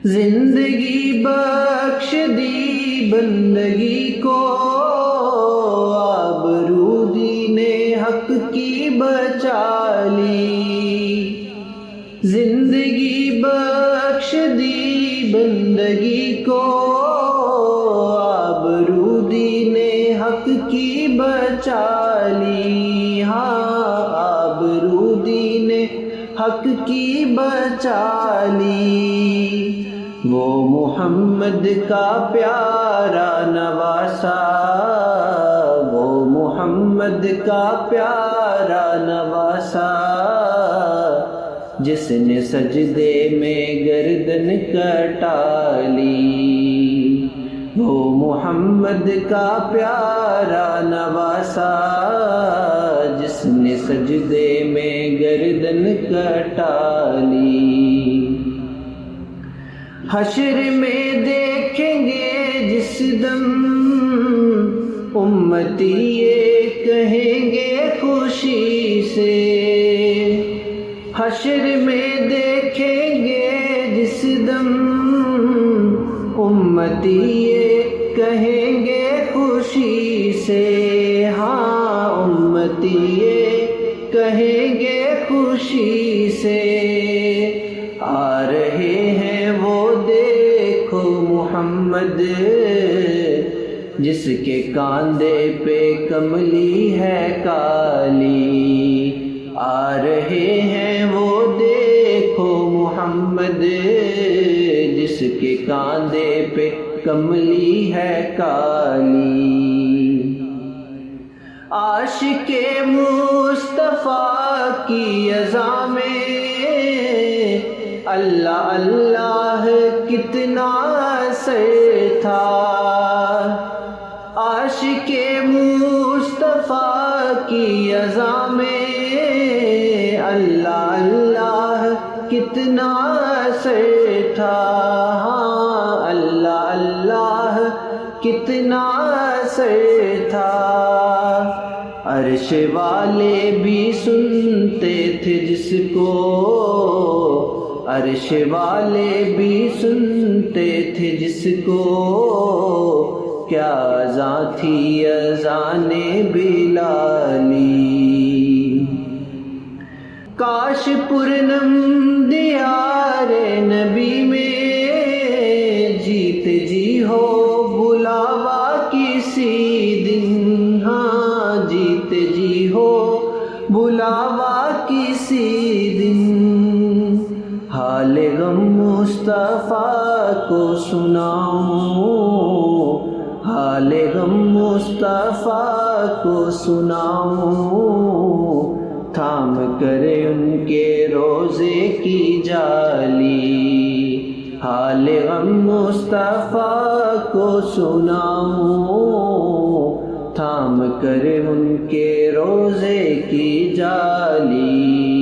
زندگی بخش دی بندگی کو، آبرو دین حق کی بچا لی۔ زندگی بخش دی بندگی کو، آبرو دین حق کی بچا لی۔ ہاں آبرو دین حق کی بچا لی۔ وہ محمد کا پیارا نواسا، وہ محمد کا پیارا نواسا، جس نے سجدے میں گردن کٹا لی۔ وہ محمد کا پیارا نواسا، جس نے سجدے میں گردن کٹا لی۔ حشر میں دیکھیں گے جس دم امتی یہ کہیں گے خوشی سے۔ حشر میں دیکھیں گے جس دم امتی یہ کہیں گے خوشی سے۔ ہاں امتی یہ کہیں گے خوشی سے۔ آ رہے ہیں وہ دیکھو محمد، جس کے کاندھے پہ کملی ہے کالی۔ آ رہے ہیں وہ دیکھو محمد، جس کے کاندھے پہ کملی ہے کالی۔ عاشق مصطفیٰ کی اذاں میں اللہ اللہ کتنا اثر تھا۔ عاشق مصطفیٰ کی اذاں میں اللہ اللہ کتنا اثر تھا۔ ہاں اللہ اللہ کتنا اثر تھا۔ عرش والے بھی سنتے تھے جس کو، عرش والے بھی سنتے تھے جس کو، کیا اذاں تھی اذان بلالی۔ کاش پرنم دیار نبی میں جیت جی ہو بلاوا کسی دن۔ ہاں جیت جی ہو بلاوا کسی دن۔ حال غم مصطفیٰ کو سناؤں، حال غم مصطفیٰ کو سناؤں، تھام کر ان کے روزے کی جالی۔ حال غم مصطفیٰ کو سناؤں، تھام کر ان کے روزے کی جالی۔